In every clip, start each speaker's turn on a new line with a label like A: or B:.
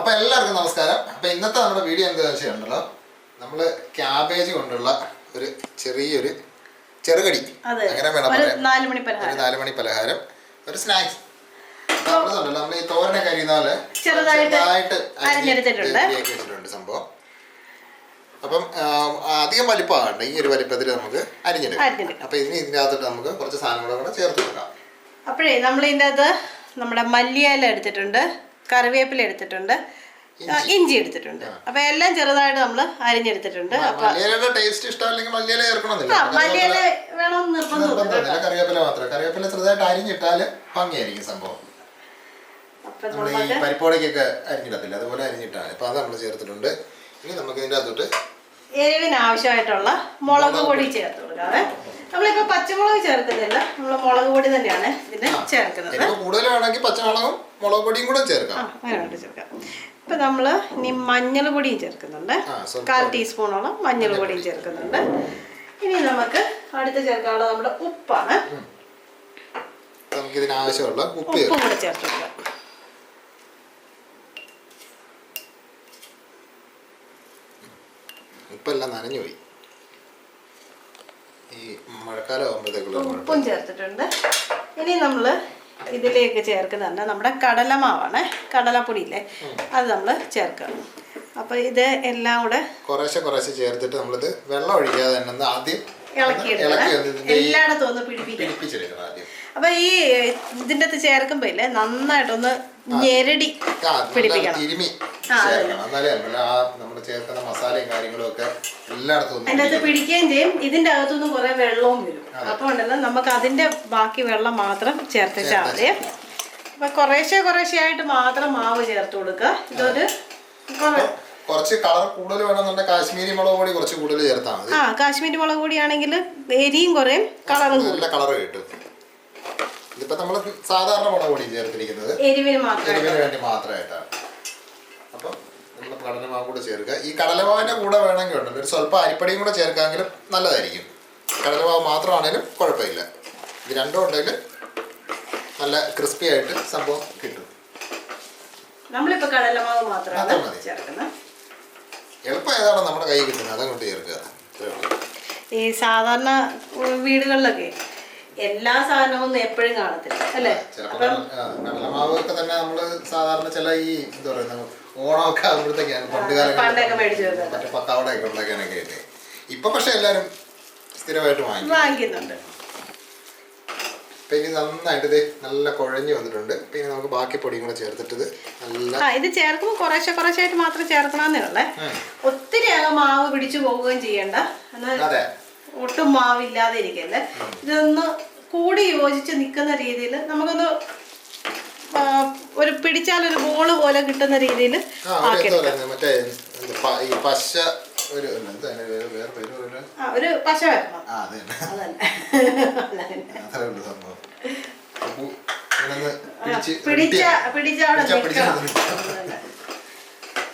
A: അപ്പോൾ എല്ലാവർക്കും നമസ്കാരം. അപ്പോൾ ഇന്നത്തെ നമ്മുടെ വീഡിയോ എന്താണെന്ന് വെച്ചിട്ടുണ്ടല്ലോ, നമ്മൾ ക്യാബേജ് കൊണ്ടുള്ള ഒരു ചെറിയൊരു ചെറുകടി, അങ്ങനെ വേണം പറയാൻ, 4 മണി പലഹാരം, ഒരു സ്നാക്സ്. നമ്മൾ ഈ തോരനൊക്കെ അരിയുന്ന പോലെ ചെറുതായിട്ട് വെച്ചിട്ടുണ്ട് സംഭവം. അപ്പം അധികം വലിപ്പമാകണ്ട, ഈ ഒരു വലിപ്പത്തിൽ നമുക്ക് അരിഞ്ഞെടുക്കാം. അപ്പോൾ ഇതിൻ്റെ അകത്തോട്ട് നമുക്ക് കുറച്ച് സാധനങ്ങളും കൂടെ ചേർത്ത് കൊടുക്കാം.
B: അപ്പോഴേ നമ്മൾ ഇതിൻ്റെ അകത്ത് നമ്മുടെ മല്ലിയില എടുത്തിട്ടുണ്ട്, കറിവേപ്പില എടുത്തിട്ടുണ്ട്, ഇഞ്ചി എടുത്തിട്ടുണ്ട്. അപ്പൊ എല്ലാം ചെറുതായിട്ട് നമ്മൾ അരിഞ്ഞെടുത്തിട്ടുണ്ട്.
A: ടേസ്റ്റ് ഇഷ്ടമല്ലെങ്കിൽ മല്ലിയില ചേർക്കണമെന്നില്ല,
B: മല്ലിയില വേണമെന്ന് നിർബന്ധമില്ല.
A: കറിവേപ്പില മാത്രം, കറിവേപ്പില ചെറുതായിട്ട് അരിഞ്ഞിട്ടാല് ഭംഗിയായിരിക്കും സംഭവം. നമ്മൾ ഈ പരിപ്പോടക്കൊക്കെ അരിഞ്ഞിടത്തില്ല, അതുപോലെ അരിഞ്ഞിട്ടാണ്. അപ്പൊ അത് നമ്മൾ ചേർത്തിട്ടുണ്ട്. ഇനി നമുക്ക് ഇതിൻ്റെ അകത്തോട്ട്
B: എരിവിന് ആവശ്യമായിട്ടുള്ള മുളക് പൊടി ചേർത്ത് കൊടുക്കാവേ. നമ്മളിപ്പോ പച്ചമുളക് ചേർക്കുന്നില്ല, നമ്മൾ മുളക് പൊടി തന്നെയാണ് ഇതിന് ചേർക്കുന്നത്.
A: കൂടുതലാണെങ്കിൽ പച്ചമുളകും മുളക് പൊടിയും കൂടെ ചേർക്കാം.
B: അങ്ങനെ ചേർക്കാം. ഇപ്പൊ നമ്മള് ഇനി മഞ്ഞൾ പൊടിയും ചേർക്കുന്നുണ്ട്, 1/4 ടീസ്പൂണോളം മഞ്ഞൾ പൊടിയും ചേർക്കുന്നുണ്ട്. ഇനി നമുക്ക് അടുത്ത് ചേർക്കാനുള്ളത് നമ്മുടെ ഉപ്പാണ്.
A: നമുക്ക് ഇതിനാവശ്യമുള്ള ഉപ്പും
B: കൂടെ ചേർത്ത് കൊടുക്കാം.
A: ഉപ്പെല്ലാം നനഞ്ഞു പോയി, ഈ മഴക്കാലം ആകുമ്പോഴത്തേക്കുള്ള
B: ഉപ്പും ചേർത്തിട്ടുണ്ട്. ഇനി നമ്മൾ ഇതിലേക്ക് ചേർക്കുന്നത് നമ്മുടെ കടലമാവാണ്, കടലപ്പൊടിയില്ലേ, അത് നമ്മൾ ചേർക്കണം. അപ്പോൾ ഇത് എല്ലാം കൂടെ
A: കുറേശ്ശെ ചേർത്തിട്ട് നമ്മളിത് വെള്ളം ഒഴിക്കാതെ തന്നെ ആദ്യം
B: ഇളക്കിയെടുക്കണം, എല്ലായിടത്തും ഒന്ന് പിടിപ്പിച്ചെടുക്കണം ആദ്യം. അപ്പൊ ഈ ഇതിൻ്റെ അകത്ത് ചേർക്കുമ്പോ ഇല്ലേ നന്നായിട്ടൊന്ന് ഞെരടി പിടിപ്പിക്കണം. അതിൻ്റെ അകത്ത് പിടിക്കുകയും ചെയ്യും, ഇതിന്റെ അകത്തുനിന്ന് കുറെ വെള്ളവും വരും. അപ്പൊ ഉണ്ടല്ലോ നമുക്ക് അതിന്റെ ബാക്കി വെള്ളം മാത്രം ചേർത്തിച്ചാൽ മതി. അപ്പൊ കുറേശ്ശെ ആയിട്ട് മാത്രം മാവ് ചേർത്ത് കൊടുക്കുക. ഇതൊരു
A: കുറച്ച് കളർ കൂടുതൽ വേണമെന്നുണ്ടെങ്കിൽ കാശ്മീരി മുളക് പൊടി കുറച്ച് കൂടുതൽ ചേർത്താൽ മതി.
B: കാശ്മീരി മുളക് പൊടിയാണെങ്കിൽ എരിയും കുറയും, കളറും
A: നല്ല കളർ കിട്ടും. ഇതിപ്പോ നമ്മള് സാധാരണ മുളക് പൊടി ചേർത്തിരിക്കുന്നത്
B: എരിവിന്
A: വേണ്ടി മാത്രമായിട്ടാണ്. അപ്പൊ നമ്മൾ കടലമാവ് കൂടെ ചേർക്കുക. ഈ കടലമാവിന്റെ കൂടെ വേണമെങ്കിൽ ഉണ്ടല്ലോ ഒരു സ്വല്പം അരിപ്പടിയും കൂടെ ചേർക്കാമെങ്കിലും നല്ലതായിരിക്കും. കടലമാവ് മാത്രമാണേലും കുഴപ്പമില്ല. ഇത് രണ്ടും ഉണ്ടെങ്കിൽ നല്ല ക്രിസ്പി ആയിട്ട് സംഭവം കിട്ടും.
B: നമ്മളിപ്പോ കടലമാവ് മാത്രമാണ് ചേർക്കുന്നത്.
A: എളുപ്പം ഏതാണോ നമ്മുടെ കൈ കിട്ടുന്നത് അതങ്ങോട്ട് ചേർക്കുക.
B: ഈ സാധാരണ വീടുകളിലൊക്കെ എല്ലാ സാധനവും എപ്പോഴും കാണത്തില്ല അല്ലേ?
A: കടലമാവ് ഒക്കെ തന്നെ നമ്മള് സാധാരണ ചില ഈ എന്താ പറയുക ഓണമൊക്കെ ആകുമ്പോഴത്തേക്കാണ്
B: പണ്ടൊക്കെ മേടിച്ചു
A: മറ്റേ പക്കാവടയൊക്കെ ഉണ്ടാക്കാനൊക്കെ ആയിട്ട്. ഇപ്പൊ പക്ഷെ എല്ലാരും സ്ഥിരമായിട്ട് വാങ്ങിക്കുന്നുണ്ട്. പിന്നെ നന്നായിട്ട് ഇത് നല്ല കുഴഞ്ഞു വന്നിട്ടുണ്ട്. പിന്നെ നമുക്ക് ബാക്കി പൊടിയും കൂടെ ചേർത്തിട്ട് നല്ല
B: ഇത് ചേർക്കുമ്പോൾ കുറേശ്ശായിട്ട് മാത്രം ചേർക്കണമെന്നേ ഉള്ളേ. ഒത്തിരി മാവ് പിടിച്ചു പോവുകയും ചെയ്യണ്ട, എന്നാൽ ഒട്ടും മാവില്ലാതെ ഇരിക്കല്ലേ. ഇതൊന്ന് കൂടി യോജിച്ച് നിൽക്കുന്ന രീതിയിൽ നമുക്കൊന്ന് ഒരു പിടിച്ചാലൊരു ബോള് പോലെ കിട്ടുന്ന രീതിയിൽ ഒരു പശ വരണം.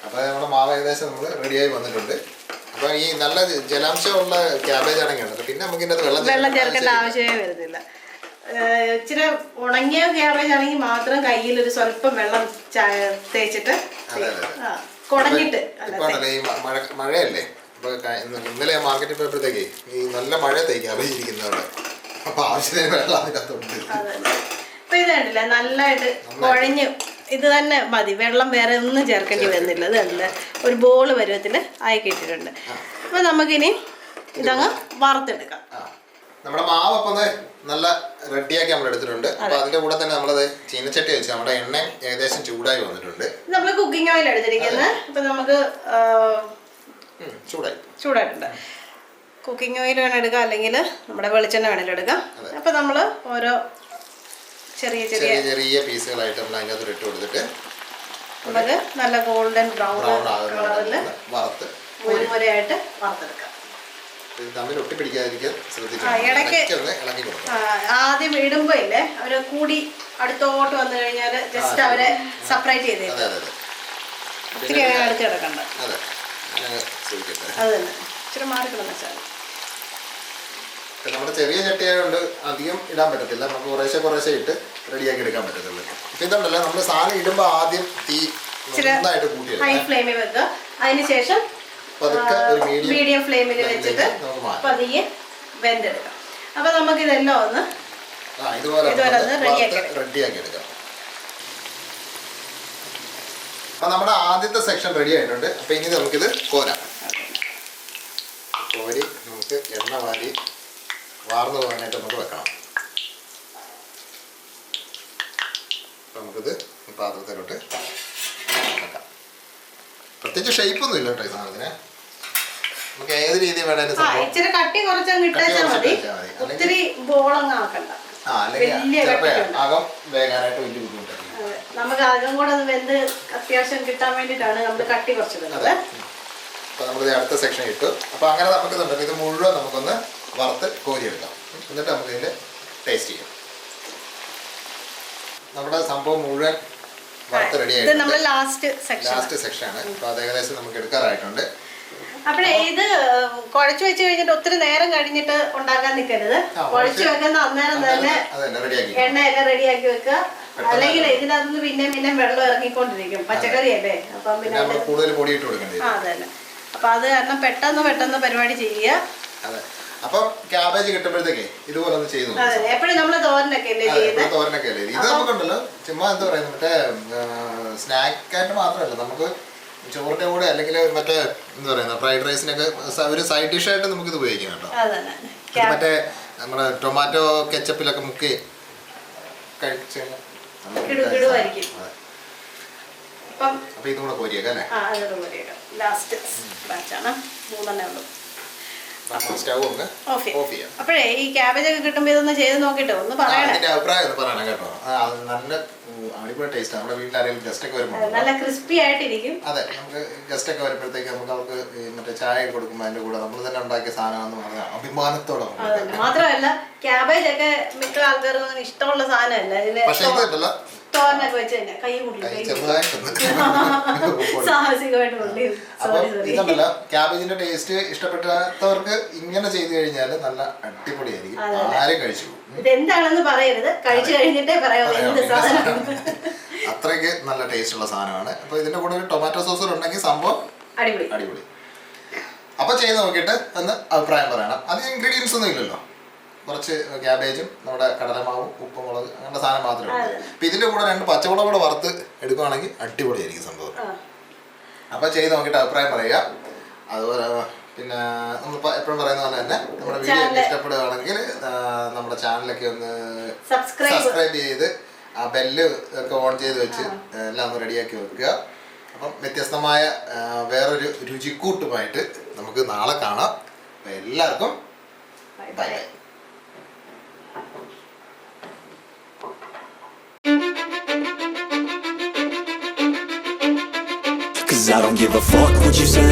A: അപ്പൊ നമ്മുടെ മാവ് ഏകദേശം നമ്മള് റെഡിയായി വന്നിട്ടുണ്ട്. അപ്പൊ ഈ നല്ല ജലാംശമുള്ള ക്യാബേജ് ആണെങ്കിൽ പിന്നെ നമുക്ക്
B: വെള്ളം ചേർക്കേണ്ട ആവശ്യമേ വരുന്നില്ല. ഇച്ചിരി ഉണങ്ങിയ ക്യാബേജ് ആണെങ്കിൽ മാത്രം കയ്യിൽ ഒരു സ്വല്പം വെള്ളം തേച്ചിട്ട് കുടഞ്ഞിട്ട്.
A: മഴയല്ലേ, അപ്പൊ ഇന്നലെ മാർക്കറ്റിൽ പോയപ്പോഴത്തേക്ക് ഈ നല്ല മഴയത്തെ ക്യാബേജ് ഇരിക്കുന്നവിടെ, അപ്പൊ ആവശ്യത്തിന് വെള്ളം അതിനകത്തുണ്ട്.
B: അപ്പൊ ഇത് കണ്ടില്ല നല്ലതായിട്ട് കുഴഞ്ഞ് ഇത് തന്നെ മതി, വെള്ളം വേറെ ഒന്നും ചേർക്കേണ്ടി വരുന്നില്ല. ഇത് കണ്ടില്ല ഒരു ബോള് പരുവത്തിൽ ആയിക്കിട്ടിട്ടുണ്ട്. അപ്പൊ നമുക്കിനി ഇതങ്ങ് വറുത്തെടുക്കാം.
A: നമ്മുടെ മാവ് അപ്പം നല്ല റെഡിയാക്കി നമ്മൾ എടുത്തിട്ടുണ്ട്. അപ്പൊ അതിന്റെ കൂടെ തന്നെ നമ്മളത് ചീനച്ചട്ടി വെച്ച് നമ്മുടെ എണ്ണ ഏകദേശം ചൂടായി വന്നിട്ടുണ്ട്.
B: നമ്മൾ കുക്കിംഗ് ഓയിൽ എടുത്തിരിക്കുന്നത്. അപ്പൊ നമുക്ക് ചൂടായിട്ടുണ്ട്. കുക്കിംഗ് ഓയിൽ വേണം എടുക്കാം, അല്ലെങ്കിൽ നമ്മുടെ വെളിച്ചെണ്ണ വേണമെങ്കിലും എടുക്കാം. അപ്പൊ നമ്മള് ഓരോ ചെറിയ
A: പീസുകളായിട്ട് നമ്മൾ അതിനകത്ത് ഇട്ട് കൊടുത്തിട്ട്
B: നമുക്ക് നല്ല ഗോൾഡൻ ബ്രൗൺ കളറിൽ മുരിമുരയായിട്ട് വറുത്തെടുക്കാം. ആദ്യം ഇടുമ്പോ ഇല്ലേ അവര് കൂടി അടുത്തോട്ട് വന്നു കഴിഞ്ഞാൽ ജസ്റ്റ് അവരെ സെപ്പറേറ്റ് ചെയ്ത് ഒത്തിരി അടുത്ത് കിടക്കണ്ട. അത് തന്നെ ഇച്ചിരി മാറിക്കിടന്ന് വെച്ചാൽ
A: നമ്മുടെ ചെറിയ ചട്ടിയായതുകൊണ്ട് അധികം ഇടാൻ പറ്റത്തില്ല, നമുക്ക് കുറേശ്ശെ ഇട്ട് റെഡിയാക്കി എടുക്കാൻ പറ്റത്തുള്ളൂ. ഇപ്പം ഇതുണ്ടല്ലോ നമ്മൾ സാധനം ഇടുമ്പോൾ ആദ്യം തീ
B: ഹൈ ഫ്ലെയിമിൽ വെക്കുക. അതിനുശേഷം മീഡിയം ഫ്ലെയിമിൽ വെച്ചിട്ട് പതിയെ വെന്തെടുക്കാം. അപ്പൊ നമുക്ക് ഇതെല്ലാം ഒന്ന് ഇതുപോലെ ഒന്ന്
A: റെഡിയാക്കി എടുക്കാം. അപ്പൊ നമ്മുടെ ആദ്യത്തെ സെക്ഷൻ റെഡി ആയിട്ടുണ്ട്. അപ്പൊ ഇനി നമുക്കിത് കോരാം. കോരി നമുക്ക് എണ്ണ വാർന്നു പോകാനായിട്ട് നമുക്ക് വെക്കണം. നമുക്കിത് പാത്രത്തിലോട്ട് വെക്കാം. പ്രത്യേകിച്ച് ഷേപ്പൊന്നും ഇല്ല കേട്ടോ ഈ സാധനത്തിന്. നമുക്ക് ഏത് രീതി വേണേലും
B: ഇച്ചിരി കട്ടി കുറച്ചങ്ങ് ഇട്ടാൽ മതി. ഒത്തിരി ബോളങ്ങ് ആക്കണ്ട.
A: അകം വേകാനായിട്ട് വലിയ ബുദ്ധിമുട്ടാണ്.
B: നമുക്ക് അകം കൂടെ ഒന്ന് വെന്ത് അത്യാവശ്യം കിട്ടാൻ വേണ്ടിയിട്ടാണ് നമ്മൾ കട്ടി കുറച്ചത്.
A: അപ്പൊ നമുക്ക് അടുത്ത സെക്ഷൻ ഇട്ടു. അപ്പൊ അങ്ങനെ നമുക്ക് ഇത് മുഴുവൻ നമുക്കൊന്ന് വറുത്ത് കോരിയെടുക്കാം. എന്നിട്ട് നമുക്ക് ഇതിന്റെ ടേസ്റ്റ് ചെയ്യാം. നമ്മുടെ സംഭവം മുഴുവൻ വറുത്ത് റെഡി ആയിട്ട്
B: ലാസ്റ്റ്
A: സെക്ഷൻ ആണ്. അപ്പൊ അത് ഏകദേശം നമുക്ക് എടുക്കാറായിട്ടുണ്ട്.
B: അപ്പഴേ ഇത് കുഴച്ച് വെച്ച് കഴിഞ്ഞിട്ട് ഒത്തിരി നേരം കഴിഞ്ഞിട്ട് ഉണ്ടാക്കാൻ നിൽക്കരുത്. കുഴച്ച് വെക്കുന്ന അന്നേരം തന്നെ എണ്ണയെല്ലാം റെഡിയാക്കി വെക്കുക. അല്ലെങ്കിൽ ഇതിനകത്ത് പിന്നെ വെള്ളം ഇറങ്ങിക്കൊണ്ടിരിക്കും. പച്ചക്കറി അല്ലേ, അപ്പം പിന്നെ അതന്നെ. അപ്പൊ അത് കാരണം പെട്ടെന്ന് പരിപാടി ചെയ്യുക.
A: അപ്പം ക്യാബേജ് കിട്ടുമ്പോഴത്തേക്കേ ഇതുപോലെ ഒന്ന് ചെയ്തു.
B: എപ്പോഴും നമ്മള് തോരനൊക്കെ അല്ലേ
A: ചെയ്യുന്നത്. ഇത് നമുക്കുണ്ടല്ലോ ചുമ്മാ എന്താ പറയുന്നത്, മറ്റേ സ്നാക്കായിട്ട് മാത്രമല്ല, നമുക്ക് ചോറിന്റെ കൂടെ അല്ലെങ്കിൽ മറ്റേ എന്താ പറയുക ഫ്രൈഡ് റൈസിനൊക്കെ ഒരു സൈഡ് ഡിഷ് ആയിട്ട് നമുക്ക് ഇത് ഉപയോഗിക്കാം കേട്ടോ. മറ്റേ നമ്മുടെ ടൊമാറ്റോ കെച്ചപ്പിലൊക്കെ മുക്കി കഴിച്ച് അപ്പൊ ഇതും കൂടെ കോരിയേക്കാം അല്ലേ.
B: ലാസ്റ്റ് ബാച്ചാണ്, 3 ഉള്ളൂ.
A: അപ്പോഴേ
B: ഈ ക്യാബേജ് ഒക്കെ കിട്ടുമ്പോ ഇതൊന്ന് ചെയ്ത് നോക്കിട്ടോ ഒന്ന് പറയണം.
A: അഭിപ്രായം ഒന്ന് പറയണം കേട്ടോ. നല്ല അടിപൊളി ടേസ്റ്റ്. നമ്മുടെ വീട്ടിൽ ആരെങ്കിലും ഗസ്റ്റ് ഒക്കെ വരുമ്പോൾ
B: നല്ല ക്രിസ്പി ആയിട്ടിരിക്കും.
A: അതെ, നമുക്ക് ഗസ്റ്റ് ഒക്കെ വരുമ്പോഴത്തേക്ക് നമുക്ക് അവർക്ക് മറ്റേ ചായ കൊടുക്കുമ്പോൾ അതിന്റെ കൂടെ നമ്മൾ തന്നെ ഉണ്ടാക്കിയ സാധനം പറഞ്ഞാൽ അഭിമാനത്തോടെ.
B: മാത്രമല്ല ക്യാബേജ് ഒക്കെ മിക്ക ആൾക്കാർക്കും ഇഷ്ടമുള്ള സാധനമല്ല.
A: പക്ഷെ ഇതല്ല,
B: തോരനൊക്കെ വെച്ച് തന്നെ കൈ
A: ഇതുണ്ടല്ലോ ക്യാബേജിന്റെ ടേസ്റ്റ് ഇഷ്ടപ്പെടാത്തവർക്ക് ഇങ്ങനെ ചെയ്ത് കഴിഞ്ഞാൽ നല്ല അടിപൊളിയായിരിക്കും. ആരും കഴിച്ചു
B: ഇതെന്താണെന്ന് പറയരുത്, കഴിച്ചു കഴിഞ്ഞിട്ടേ പറയാം.
A: അത്രയ്ക്ക് നല്ല ടേസ്റ്റ് ഉള്ള സാധനമാണ്. അപ്പൊ ഇതിന്റെ കൂടെ ഒരു ടൊമാറ്റോ സോസ് ഉണ്ടെങ്കിൽ സംഭവം അടിപൊളി. അപ്പൊ ചെയ്ത് നോക്കിയിട്ട് ഒന്ന് അഭിപ്രായം പറയണം. അതിന് ഇൻഗ്രീഡിയൻസ് ഒന്നും ഇല്ലല്ലോ, കുറച്ച് ക്യാബേജും നമ്മുടെ കടലമാവും ഉപ്പും മുളക് അങ്ങനത്തെ സാധനം മാത്രമേ ഉള്ളൂ. അപ്പൊ ഇതിന്റെ കൂടെ 2 പച്ചമുളക് കൂടെ വറുത്ത് എടുക്കുകയാണെങ്കിൽ അടിപൊളിയായിരിക്കും സംഭവം. അപ്പൊ ചെയ്ത് നോക്കിയിട്ട് അഭിപ്രായം പറയുക. അതുപോലെ പിന്നെ നമ്മൾ എപ്പോഴും പറയുന്ന പോലെ തന്നെ നമ്മുടെ വീഡിയോ ഇഷ്ടപ്പെടുകയാണെങ്കിൽ നമ്മുടെ ചാനലൊക്കെ ഒന്ന് സബ്സ്ക്രൈബ് ചെയ്ത് ആ ബെല്ല് ഒക്കെ ഓൺ ചെയ്ത് വെച്ച് എല്ലാം ഒന്ന് റെഡിയാക്കി വെക്കുക. അപ്പം വ്യത്യസ്തമായ വേറൊരു രുചിക്കൂട്ടുമായിട്ട് നമുക്ക് നാളെ കാണാം. അപ്പം എല്ലാവർക്കും by.
C: Cause I don't give a fuck what you say.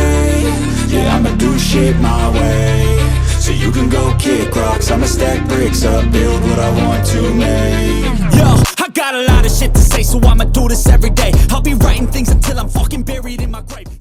C: Yeah, I'ma do shit my way. So you can go kick rocks, I'ma stack bricks up, build what I want to make. Yo, I got a lot of shit to say, so I'ma do this every day. I'll be writing things until I'm fucking buried in my grave.